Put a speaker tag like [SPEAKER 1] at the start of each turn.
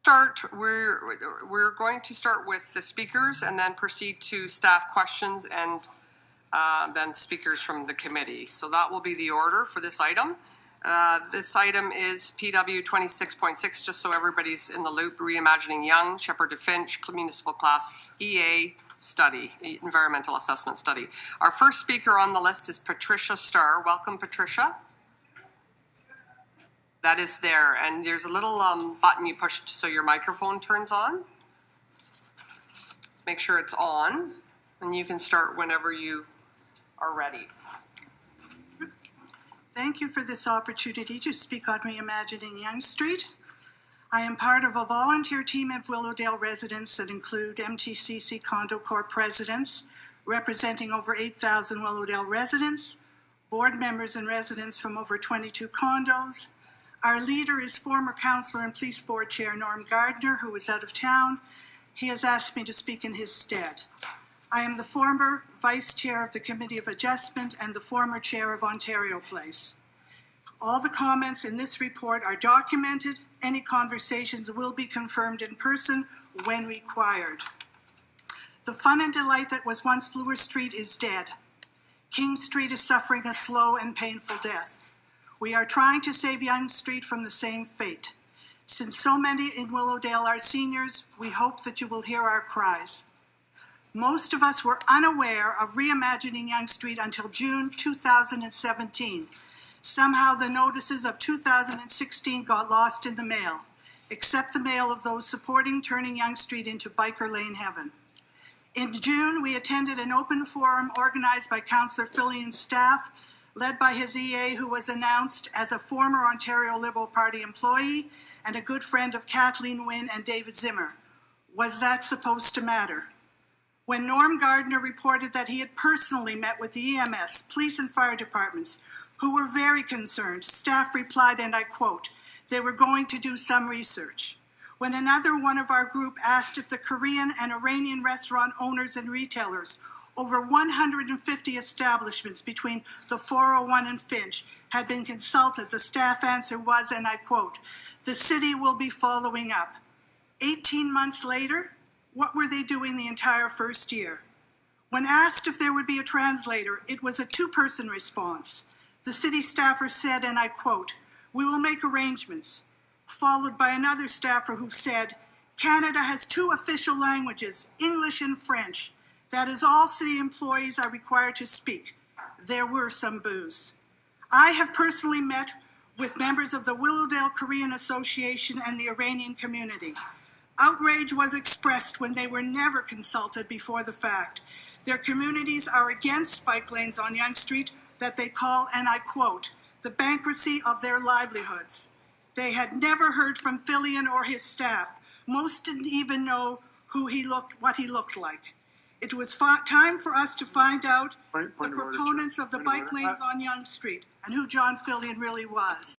[SPEAKER 1] We're going to start with the speakers and then proceed to staff questions and then speakers from the committee. So that will be the order for this item. This item is PW 26.6, just so everybody's in the loop, Reimagining Yonge, Shepherd to Finch, Municipal Class EA study, environmental assessment study. Our first speaker on the list is Patricia Starr. Welcome, Patricia. That is there, and there's a little button you push so your microphone turns on. Make sure it's on, and you can start whenever you are ready.
[SPEAKER 2] Thank you for this opportunity to speak on Reimagining Yonge Street. I am part of a volunteer team of Willowdale residents that include MTCC Condo Corp presidents, representing over 8,000 Willowdale residents, board members and residents from over 22 condos. Our leader is former councillor and police board chair Norm Gardner, who is out of town. He has asked me to speak in his stead. I am the former vice chair of the Committee of Adjustment and the former chair of Ontario Place. All the comments in this report are documented. Any conversations will be confirmed in person when required. The fun and delight that was once Bloor Street is dead. King Street is suffering a slow and painful death. We are trying to save Yonge Street from the same fate. Since so many in Willowdale are seniors, we hope that you will hear our cries. Most of us were unaware of Reimagining Yonge Street until June 2017. Somehow the notices of 2016 got lost in the mail, except the mail of those supporting turning Yonge Street into biker lane heaven. In June, we attended an open forum organized by Councillor Fillion's staff, led by his EA, who was announced as a former Ontario Liberal Party employee and a good friend of Kathleen Wynne and David Zimmer. Was that supposed to matter? When Norm Gardner reported that he had personally met with the EMS, police and fire departments, who were very concerned, staff replied, and I quote, they were going to do some research. When another one of our group asked if the Korean and Iranian restaurant owners and retailers, over 150 establishments between the 401 and Finch, had been consulted, the staff answer was, and I quote, the city will be following up. 18 months later, what were they doing the entire first year? When asked if there would be a translator, it was a two-person response. The city staffer said, and I quote, we will make arrangements, followed by another staffer who said, Canada has two official languages, English and French. That is all city employees are required to speak. There were some boos. I have personally met with members of the Willowdale Korean Association and the Iranian community. Outrage was expressed when they were never consulted before the fact. Their communities are against bike lanes on Yonge Street that they call, and I quote, the bankruptcy of their livelihoods. They had never heard from Fillion or his staff. Most didn't even know what he looked like. It was time for us to find out the proponents of the bike lanes on Yonge Street and who John Fillion really was.